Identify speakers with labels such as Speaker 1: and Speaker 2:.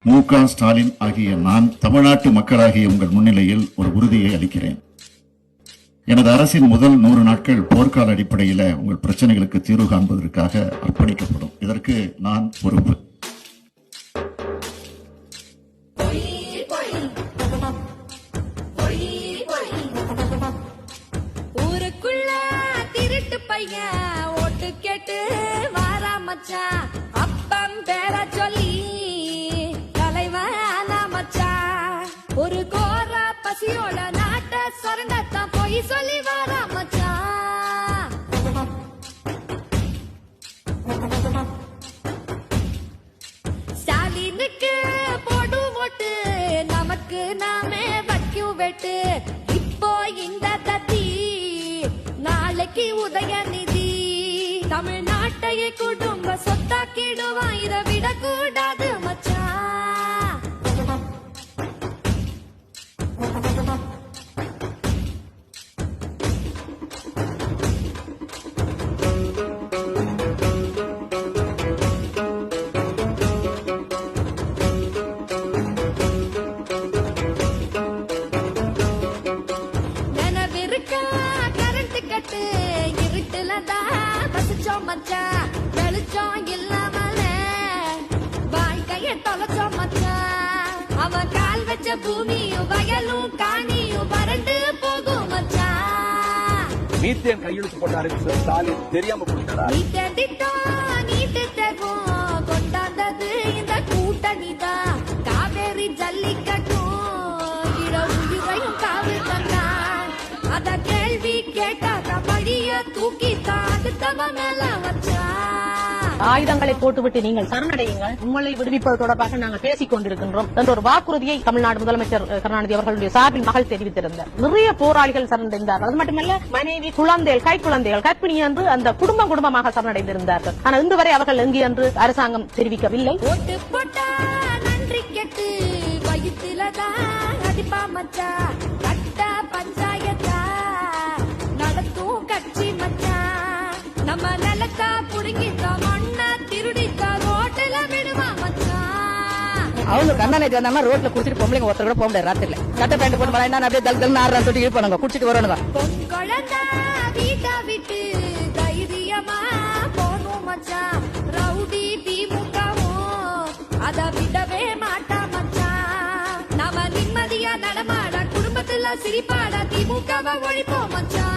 Speaker 1: மு.க. ஸ்டாலின் ஆகிய நான் தமிழ்நாட்டு மக்களாகிய உங்கள் முன்னிலையில் ஒரு உறுதியை அளிக்கிறேன். எனது அரசின் முதல் 100 நாட்கள் போர்க்கால அடிப்படையில் உங்கள் பிரச்சனைகளுக்கு தீர்வு காண்பதற்காக அர்ப்பணிக்கப்படும். இதற்கு நான் பொறுப்பு.
Speaker 2: ஊருக்குள்ள திருட்டு பையன் ஓட்டு கேட்டு வாரா மச்சான், அப்பம் பேர சொல்லி தலைவன் மச்சான். ஒரு கோர பசியோட நாட்ட சொரண்டத்தான் போய் சொல்லி வாரா மச்சான். ஸ்டாலினுக்கு போடும் ஓட்டு, நமக்கு நாமே வைக்கும் வெட்டு. இப்போ இந்த தத்தி, நாளைக்கு உதயநிதி. தமிழ்நாட்டையே குடும்ப சொத்தாக்கிடுவான், இதை விடக்கூடாது மச்சான். நினைவிருக்கா கரண்ட் கட்டு, இருட்டுலதான் வசிச்சோம் மச்சான். வெளிச்சம் இல்லாமலே வாழ்க்கைய தொலைச்சோம் மச்சான். அவன் கால் வச்ச பூமியும் வயலும் காணியும் வறண்டு போகும் மச்சான்.
Speaker 3: மீத்தேன் கையெழுத்து போட்டாரு ஸ்டாலின், தெரியாம போட்டாரா?
Speaker 2: மீத்தேன் திட்டம் நீட்டு தேர்வும் கொண்டாந்தது இந்த கூட்டணிதான். காவேரி ஜல்லிக்கட்டும் இட உயிரையும் காவு தந்தான். அத கேள்வி கேட்டாத பழிய தூக்கி தாண்டுத்தவ மேல வச்சா.
Speaker 4: ஆயுதங்களை போட்டுவிட்டு நீங்கள் சரணடையுங்கள், உங்களை விடுவிப்பது தொடர்பாக நாங்கள் பேசிக் கொண்டிருக்கின்றோம் என்ற ஒரு வாக்குறுதியை தமிழ்நாடு முதலமைச்சர் கருணாநிதி அவர்களுடைய சார்பில் மகள் தெரிவித்திருந்தார். நிறைய போராளிகள் சரணடைந்தார்கள். அது மட்டுமல்ல, மனைவி, குழந்தைகள், கைக்குழந்தைகள், கற்பிணி என்று அந்த குடும்பமாக சரணடைந்திருந்தார்கள். ஆனால் இன்று வரை அவர்கள் எங்கு என்று அரசாங்கம் தெரிவிக்கவில்லை.
Speaker 2: ஓட்டு போட்டா நன்றி கெட்டு வயிற்றுலதான் அடிப்பா மச்சா. கட்ட பஞ்சாயத்தா நடத்தும் கட்சி மச்சா. நம்ம நிலத்தா புடுங்கிட்டா மண்ணா திருடிட்டா ரோட்டுல விடுவா மச்சா.
Speaker 5: அவங்க கண்ணாடி வந்தாங்கன்னா ரோட்ல குடிச்சிட்டு பொம்பளைங்க ஒருத்தர் கூட போக முடியாது. ராத்திரில சட்டை பேண்ட் போட்டு வரா என்ன அப்படியே தல் ஆடுறான்னு சொல்லி இருப்பானுங்க, குடிச்சிட்டு வரணுங்க.
Speaker 2: பொன் குழந்தா வீட்டா விட்டு தைரியமா போனும் மச்சா. ரவுடி திமுகவும் அத விடவே மாட்டா மச்சா. நாம நிம்மதியா நடமாட, குடும்பத்துல சிரிப்பாட திமுகவை ஒழிப்போம் மச்சா.